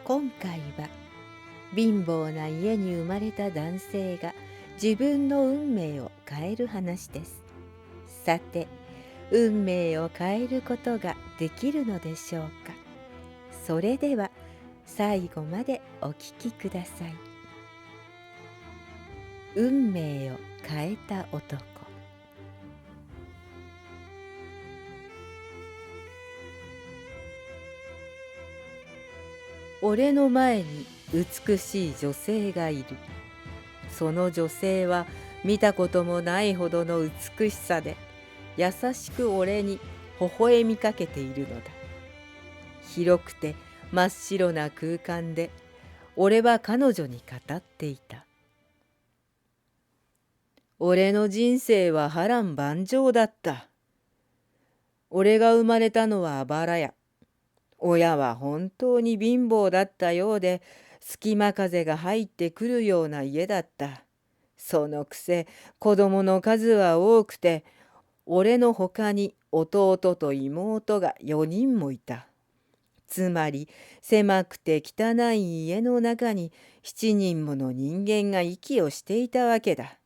今回は貧乏な家に生まれた男性が自分の運命を変える話です。さて、運命を変えることができるのでしょうか。それでは最後までお聞きください。運命を変えた男。俺の前に美しい女性がいる。その女性は見たこともないほどの美しさで、優しく俺に微笑みかけているのだ。広くて真っ白な空間で、俺は彼女に語っていた。俺の人生は波乱万丈だった。俺が生まれたのはあばら屋。親は本当に貧乏だったようで、隙間風が入ってくるような家だった。そのくせ子供の数は多くて、俺のほかに弟と妹が4人もいた。つまり狭くて汚い家の中に7人もの人間が息をしていたわけだ。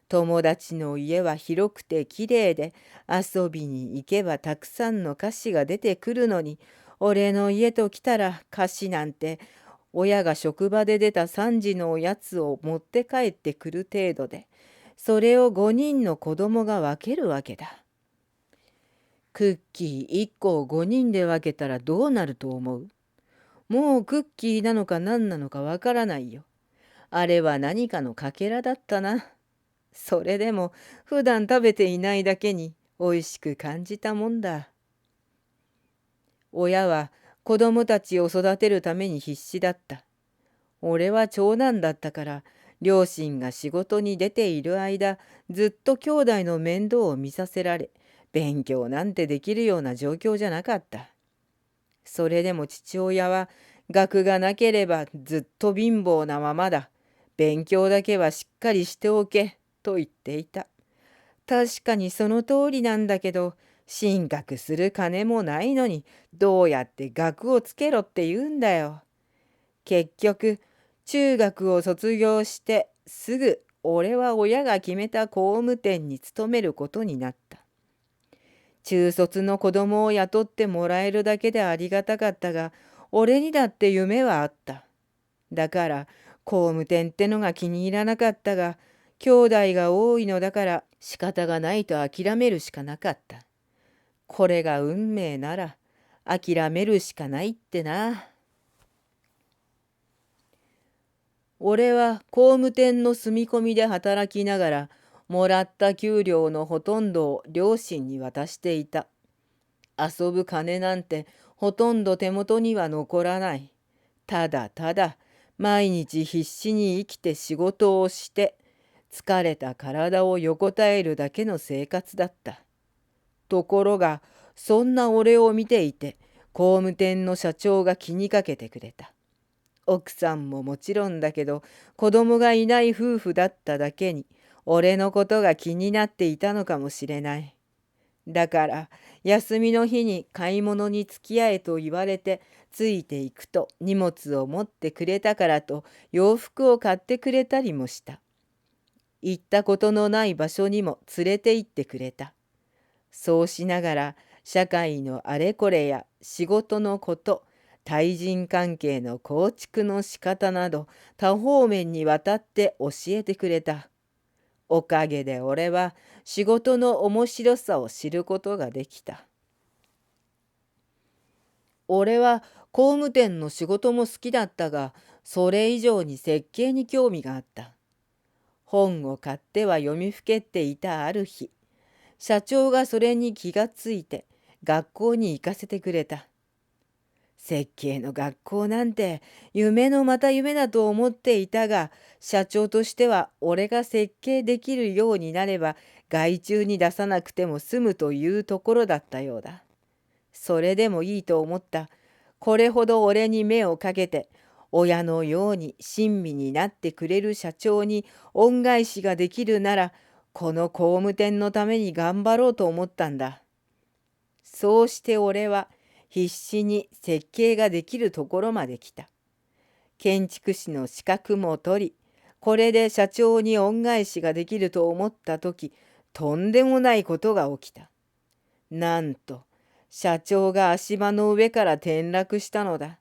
友達の家は広くてきれいで、遊びに行けばたくさんの菓子が出てくるのに、俺の家と来たら菓子なんて親が職場で出た3時のおやつを持って帰ってくる程度で、それを5人の子供が分けるわけだ。クッキー1個を5人で分けたらどうなると思う？もうクッキーなのか何なのかわからないよ。あれは何かのかけらだったな。それでも普段食べていないだけに美味しく感じたもんだ。親は子供たちを育てるために必死だった。俺は長男だったから、両親が仕事に出ている間、ずっと兄弟の面倒を見させられ、勉強なんてできるような状況じゃなかった。それでも父親は、学がなければずっと貧乏なままだ。勉強だけはしっかりしておけ、と言っていた。確かにその通りなんだけど、進学する金もないのに、どうやって学をつけろって言うんだよ。結局、中学を卒業してすぐ俺は親が決めた工務店に勤めることになった。中卒の子供を雇ってもらえるだけでありがたかったが、俺にだって夢はあった。だから工務店ってのが気に入らなかったが、兄弟が多いのだから仕方がないと諦めるしかなかった。これが運命なら諦めるしかないってな。俺は工務店の住み込みで働きながら、もらった給料のほとんどを両親に渡していた。遊ぶ金なんてほとんど手元には残らない。ただただ毎日必死に生きて仕事をして、疲れた体を横たえるだけの生活だった。ところが、そんな俺を見ていて、工務店の社長が気にかけてくれた。奥さんももちろんだけど、子供がいない夫婦だっただけに、俺のことが気になっていたのかもしれない。だから、休みの日に買い物に付き合えと言われて、ついていくと荷物を持ってくれたからと、洋服を買ってくれたりもした。行ったことのない場所にも連れて行ってくれた。そうしながら、社会のあれこれや仕事のこと、対人関係の構築の仕方など多方面にわたって教えてくれた。おかげで俺は仕事の面白さを知ることができた。俺は工務店の仕事も好きだったが、それ以上に設計に興味があった。本を買っては読みふけっていたある日、社長がそれに気がついて学校に行かせてくれた。設計の学校なんて夢のまた夢だと思っていたが、社長としては俺が設計できるようになれば外注に出さなくても済むというところだったようだ。それでもいいと思った。これほど俺に目をかけて、親のように親身になってくれる社長に恩返しができるなら、この工務店のために頑張ろうと思ったんだ。そうして俺は必死に設計ができるところまで来た。建築士の資格も取り、これで社長に恩返しができると思った時、とんでもないことが起きた。なんと、社長が足場の上から転落したのだ。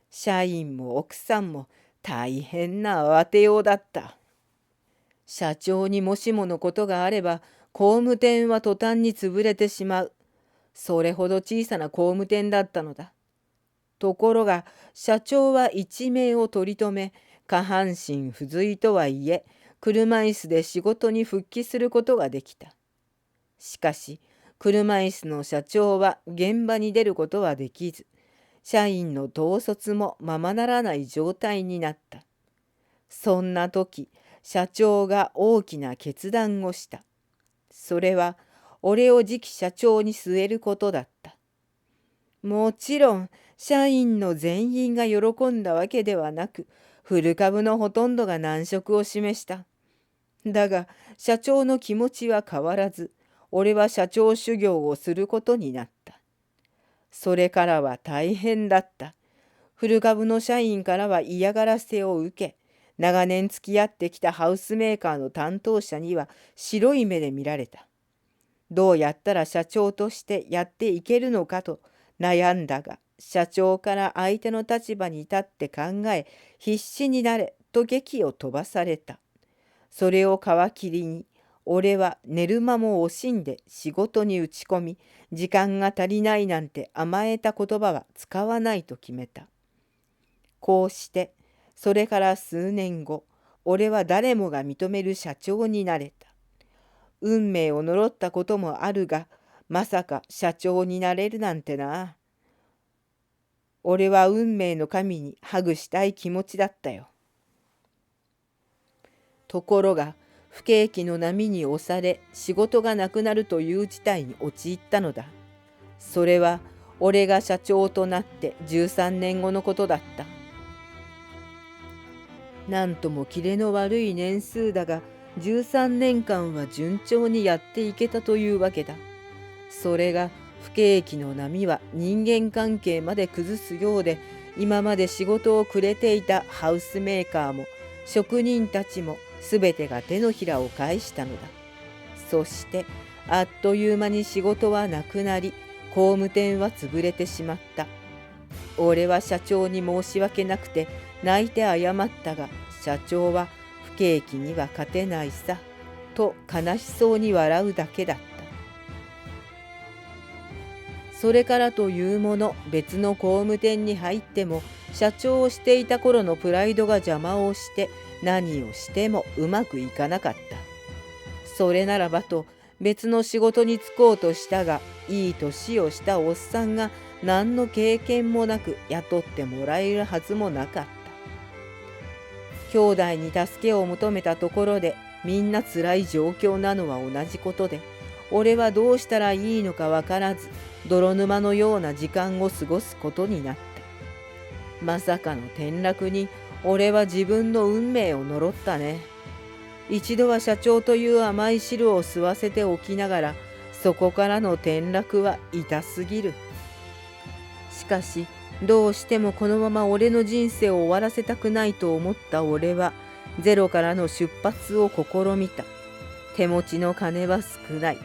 社員も奥さんも大変な慌てようだった。社長にもしものことがあれば、工務店は途端に潰れてしまう。それほど小さな工務店だったのだ。ところが、社長は一命を取り留め、下半身不随とはいえ、車椅子で仕事に復帰することができた。しかし、車椅子の社長は現場に出ることはできず、社員の統率もままならない状態になった。そんな時、社長が大きな決断をした。それは、俺を次期社長に据えることだった。もちろん、社員の全員が喜んだわけではなく、古株のほとんどが難色を示した。だが、社長の気持ちは変わらず、俺は社長修行をすることになった。それからは大変だった。古株の社員からは嫌がらせを受け、長年付き合ってきたハウスメーカーの担当者には白い目で見られた。どうやったら社長としてやっていけるのかと悩んだが、社長から相手の立場に立って考え、必死になれと檄を飛ばされた。それを皮切りに、俺は寝る間も惜しんで仕事に打ち込み、時間が足りないなんて甘えた言葉は使わないと決めた。こうして、それから数年後、俺は誰もが認める社長になれた。運命を呪ったこともあるが、まさか社長になれるなんてな。俺は運命の神にハグしたい気持ちだったよ。ところが、不景気の波に押され、仕事がなくなるという事態に陥ったのだ。それは、俺が社長となって13年後のことだった。なんともキレの悪い年数だが、13年間は順調にやっていけたというわけだ。それが、不景気の波は人間関係まで崩すようで、今まで仕事をくれていたハウスメーカーも職人たちもすべてが手のひらを返したのだ。そしてあっという間に仕事はなくなり、工務店は潰れてしまった。俺は社長に申し訳なくて泣いて謝ったが、社長は不景気には勝てないさと悲しそうに笑うだけだった。それからというもの、別の工務店に入っても、社長をしていた頃のプライドが邪魔をして、何をしてもうまくいかなかった。それならばと、別の仕事に就こうとしたが、いい年をしたおっさんが何の経験もなく雇ってもらえるはずもなかった。兄弟に助けを求めたところで、みんな辛い状況なのは同じことで、俺はどうしたらいいのかわからず、泥沼のような時間を過ごすことになった。まさかの転落に俺は自分の運命を呪ったね。一度は社長という甘い汁を吸わせておきながら、そこからの転落は痛すぎる。しかし、どうしてもこのまま俺の人生を終わらせたくないと思った俺は、ゼロからの出発を試みた。手持ちの金は少ない。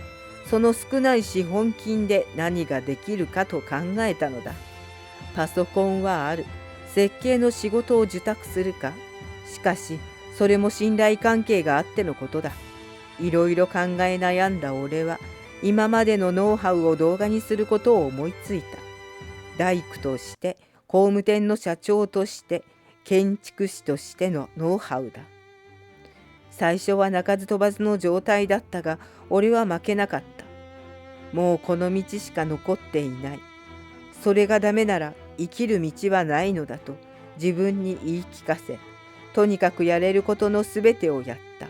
その少ない資本金で何ができるかと考えたのだ。パソコンはある。設計の仕事を受託するか。しかし、それも信頼関係があってのことだ。いろいろ考え悩んだ俺は、今までのノウハウを動画にすることを思いついた。大工として、工務店の社長として、建築士としてのノウハウだ。最初は鳴かず飛ばずの状態だったが、俺は負けなかった。もうこの道しか残っていない。それがダメなら生きる道はないのだと自分に言い聞かせ、とにかくやれることのすべてをやった。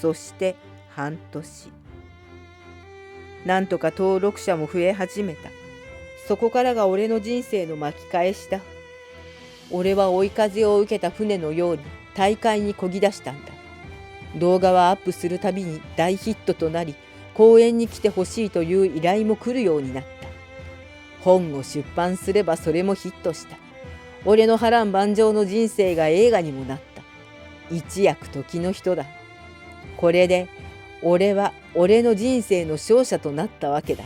そして半年。なんとか登録者も増え始めた。そこからが俺の人生の巻き返しだ。俺は追い風を受けた船のように大海に漕ぎ出したんだ。動画はアップするたびに大ヒットとなり、公演に来てほしいという依頼も来るようになった。本を出版すればそれもヒットした。俺の波乱万丈の人生が映画にもなった。一躍時の人だ。これで俺は俺の人生の勝者となったわけだ。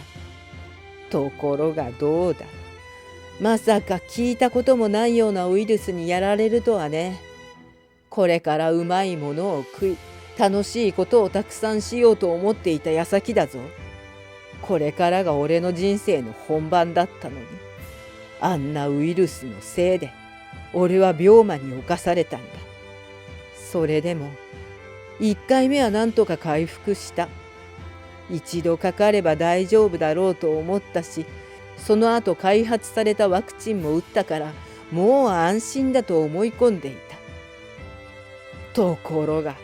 ところがどうだ。まさか聞いたこともないようなウイルスにやられるとはね。これからうまいものを食い、楽しいことをたくさんしようと思っていた矢先だぞ。これからが俺の人生の本番だったのに、あんなウイルスのせいで俺は病魔に侵されたんだ。それでも1回目はなんとか回復した。一度かかれば大丈夫だろうと思ったし、その後開発されたワクチンも打ったからもう安心だと思い込んでいた。ところが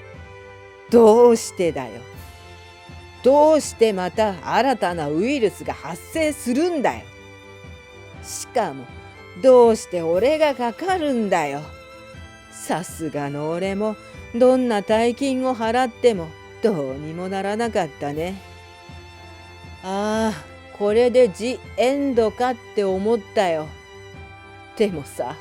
どうしてだよ。どうしてまた新たなウイルスが発生するんだよ。しかもどうして俺がかかるんだよ。さすがの俺もどんな大金を払ってもどうにもならなかったね。ああ、これでジ・エンドかって思ったよ。でもさ、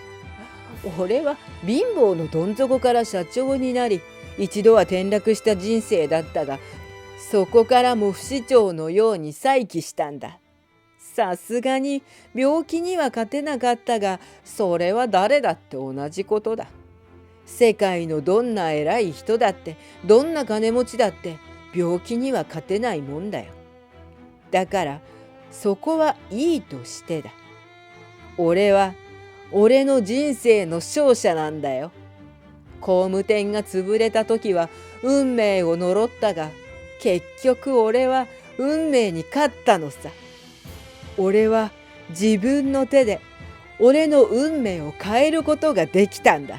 俺は貧乏のどん底から社長になり、一度は転落した人生だったが、そこからも不死鳥のように再起したんだ。さすがに病気には勝てなかったが、それは誰だって同じことだ。世界のどんな偉い人だって、どんな金持ちだって病気には勝てないもんだよ。だからそこはいいとしてだ。俺は俺の人生の勝者なんだよ。工務店が潰れた時は運命を呪ったが、結局俺は運命に勝ったのさ。俺は自分の手で俺の運命を変えることができたんだ。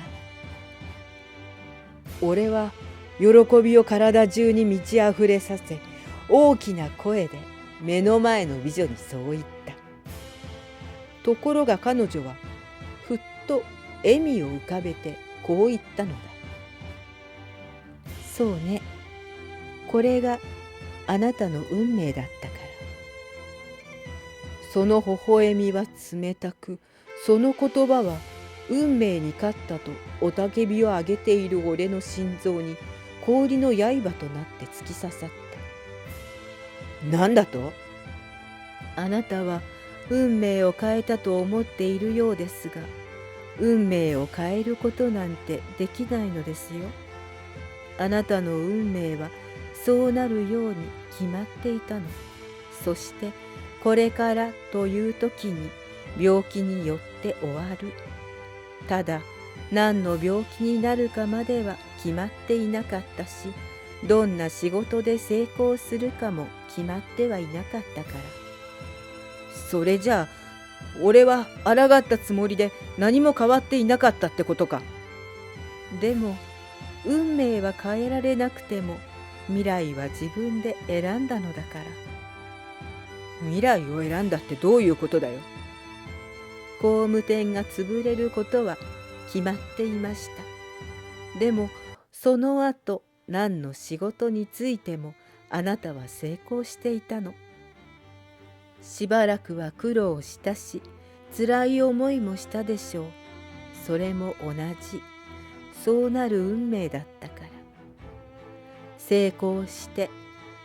俺は喜びを体中に満ち溢れさせ、大きな声で目の前の美女にそう言った。ところが彼女はふっと笑みを浮かべてこう言ったのだ。そうね、これがあなたの運命だったから。その微笑みは冷たく、その言葉は運命に勝ったと雄たけびを上げている俺の心臓に氷の刃となって突き刺さった。なんだと？あなたは運命を変えたと思っているようですが、運命を変えることなんてできないのですよ。あなたの運命はそうなるように決まっていたの。そしてこれからという時に病気によって終わる。ただ何の病気になるかまでは決まっていなかったし、どんな仕事で成功するかも決まってはいなかったから。それじゃあ俺は抗ったつもりで何も変わっていなかったってことか。でも運命は変えられなくても未来は自分で選んだのだから。未来を選んだってどういうことだよ。工務店が潰れることは決まっていました。でもその後何の仕事についてもあなたは成功していたの。しばらくは苦労したし、辛い思いもしたでしょう。それも同じ、そうなる運命だったから。成功して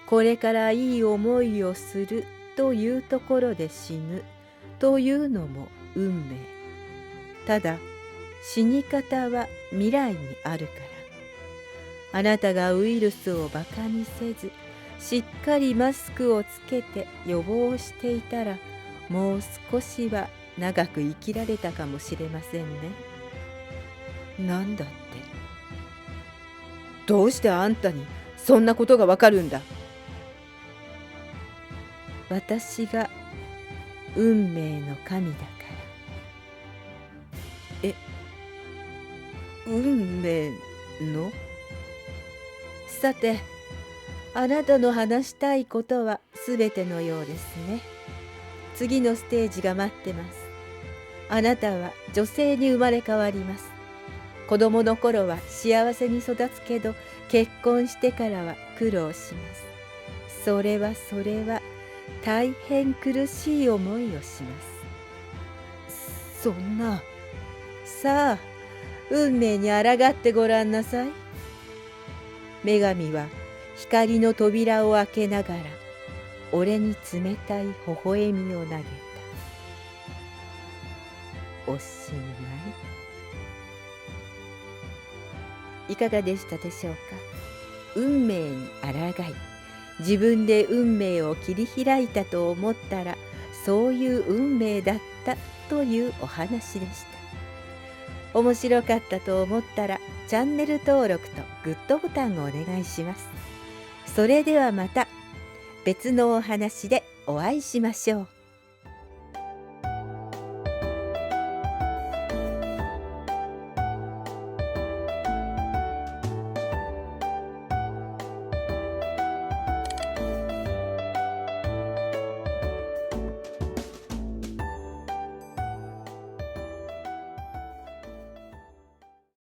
これからいい思いをするというところで死ぬというのも運命。ただ死に方は未来にあるから。あなたがウイルスをバカにせず、しっかりマスクをつけて予防していたら、もう少しは長く生きられたかもしれませんね。なんだって？どうしてあんたにそんなことがわかるんだ？私が運命の神だから。運命の？さて、あなたの話したいことはすべてのようですね。次のステージが待ってます。あなたは女性に生まれ変わります。子供の頃は幸せに育つけど、結婚してからは苦労します。それは大変苦しい思いをします。そんな。さあ、運命に抗ってごらんなさい。女神は光の扉を開けながら、俺に冷たい微笑みを投げた。おしまい。いかがでしたでしょうか。運命に抗い、自分で運命を切り開いたと思ったら、そういう運命だったというお話でした。面白かったと思ったら、チャンネル登録とグッドボタンをお願いします。それではまた別のお話でお会いしましょう。